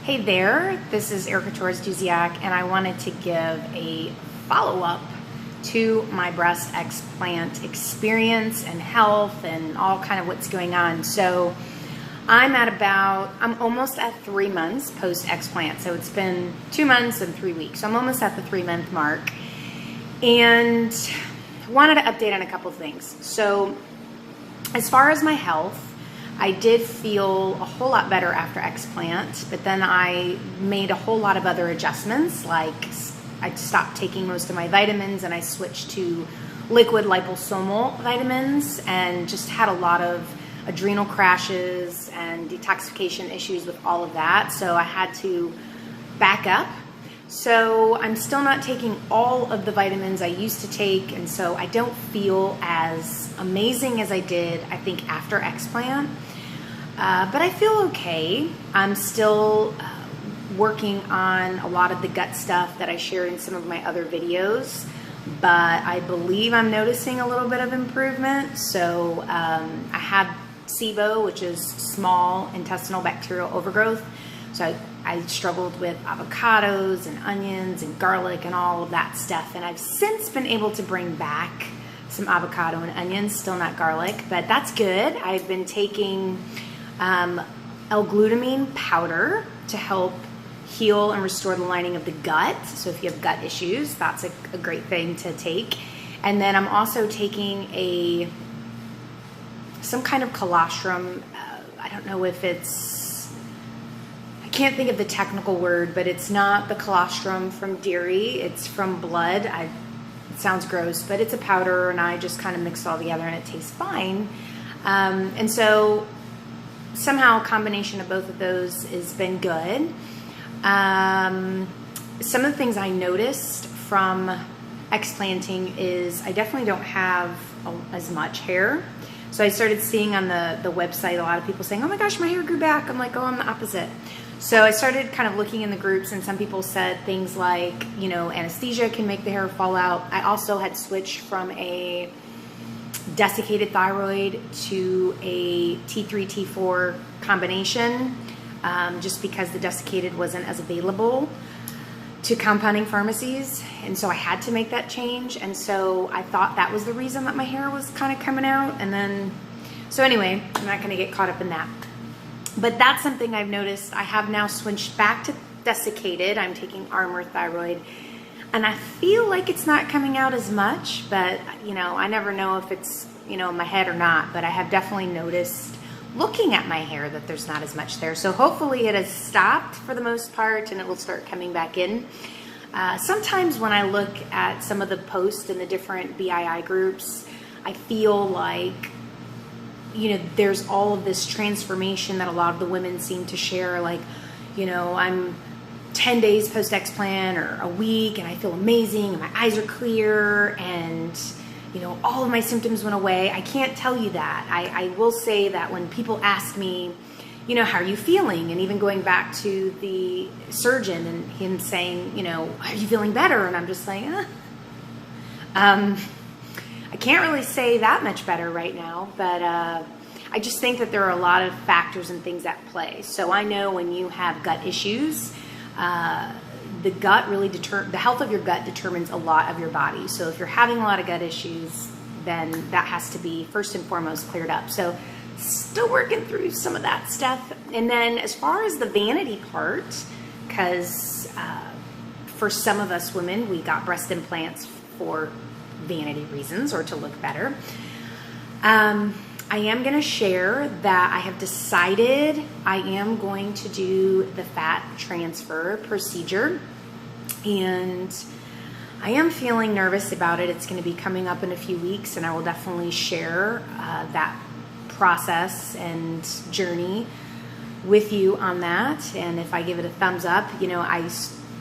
Hey there, this is Erica Torres-Duziak, and I wanted to give a follow-up to my breast explant experience and health and all kind of what's going on. So I'm almost at 3 months post-explant. So it's been 2 months and 3 weeks. So I'm almost at the 3-month mark. And wanted to update on a couple things. So as far as my health, I did feel a whole lot better after explant, but then I made a whole lot of other adjustments, like I stopped taking most of my vitamins and I switched to liquid liposomal vitamins and just had a lot of adrenal crashes and detoxification issues with all of that. So I had to back up. So I'm still not taking all of the vitamins I used to take, and so I don't feel as amazing as I did, I think, after explant. But I feel okay. I'm still working on a lot of the gut stuff that I shared in some of my other videos, but I believe I'm noticing a little bit of improvement. So I had SIBO, which is small intestinal bacterial overgrowth. So I struggled with avocados and onions and garlic and all of that stuff. And I've since been able to bring back some avocado and onions, still not garlic, but that's good. I've been taking l-glutamine powder to help heal and restore the lining of the gut. So if you have gut issues, that's a great thing to take. And then I'm also taking some kind of colostrum. I don't know if I can't think of the technical word, but it's not the colostrum from dairy, it's from blood. It sounds gross, but it's a powder, and I just kind of mix it all together and it tastes fine. And so somehow a combination of both of those has been good. Some of the things I noticed from explanting is I definitely don't have as much hair. So I started seeing on the website a lot of people saying, oh my gosh, my hair grew back. I'm like, oh, I'm the opposite. So I started kind of looking in the groups, and some people said things like, you know, anesthesia can make the hair fall out. I also had switched from a desiccated thyroid to a T3, T4 combination, just because the desiccated wasn't as available to compounding pharmacies. And so I had to make that change. And so I thought that was the reason that my hair was kind of coming out. And then, so anyway, I'm not going to get caught up in that. But that's something I've noticed. I have now switched back to desiccated. I'm taking Armour thyroid, and I feel like it's not coming out as much, but you know, I never know if it's, you know, in my head or not, but I have definitely noticed looking at my hair that there's not as much there. So hopefully it has stopped for the most part and it will start coming back in. Sometimes when I look at some of the posts in the different BII groups, I feel like, you know, there's all of this transformation that a lot of the women seem to share, like, you know, I'm 10 days post-explant or a week and I feel amazing and my eyes are clear and, you know, all of my symptoms went away. I can't tell you that. I will say that when people ask me, you know, how are you feeling? And even going back to the surgeon and him saying, you know, are you feeling better? And I'm just like, I can't really say that much better right now, but I just think that there are a lot of factors and things at play. So I know when you have gut issues, the health of your gut determines a lot of your body. So if you're having a lot of gut issues, then that has to be first and foremost cleared up. So still working through some of that stuff. And then as far as the vanity part, because for some of us women, we got breast implants for vanity reasons or to look better. I am going to share that I have decided I am going to do the fat transfer procedure, and I am feeling nervous about it. It's going to be coming up in a few weeks, and I will definitely share that process and journey with you on that. And if I give it a thumbs up, you know, I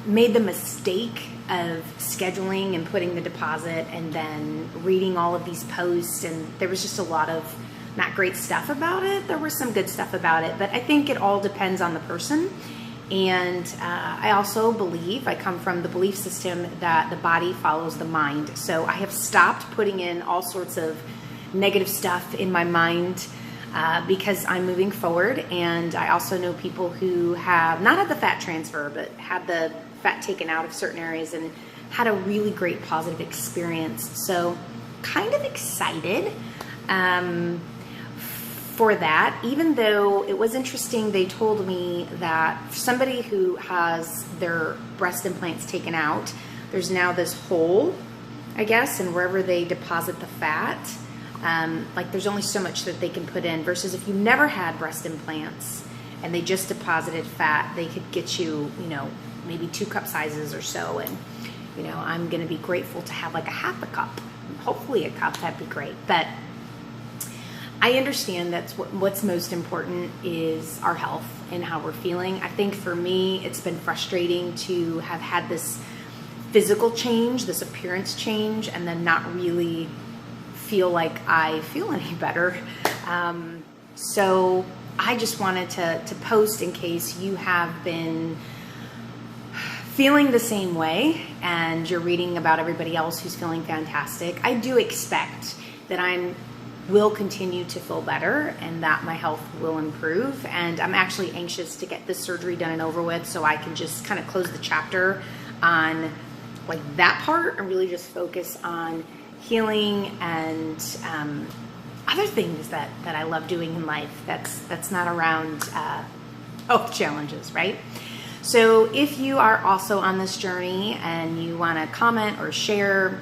made the mistake of scheduling and putting the deposit and then reading all of these posts, and there was just a lot of not great stuff about it. There was some good stuff about it, but I think it all depends on the person. And I also believe, I come from the belief system that the body follows the mind. So I have stopped putting in all sorts of negative stuff in my mind because I'm moving forward, and I also know people who have not had the fat transfer, but had the fat taken out of certain areas and had a really great positive experience. So kind of excited for that, even though it was interesting. They told me that for somebody who has their breast implants taken out, there's now this hole, I guess, and wherever they deposit the fat, like there's only so much that they can put in, versus if you never had breast implants and they just deposited fat, they could get you, you know, maybe 2 cup sizes or so. And, you know, I'm going to be grateful to have like a half a cup, hopefully a cup. That'd be great. But I understand that's what's most important is our health and how we're feeling. I think for me, it's been frustrating to have had this physical change, this appearance change, and then not really feel like I feel any better. So I just wanted to post in case you have been feeling the same way and you're reading about everybody else who's feeling fantastic. I do expect that I will continue to feel better and that my health will improve. And I'm actually anxious to get this surgery done and over with so I can just kind of close the chapter on like that part and really just focus on healing and other things that I love doing in life that's not around health challenges, right? So if you are also on this journey and you want to comment or share,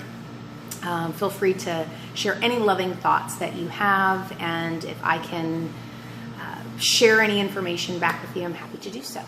feel free to share any loving thoughts that you have, and if I can share any information back with you, I'm happy to do so.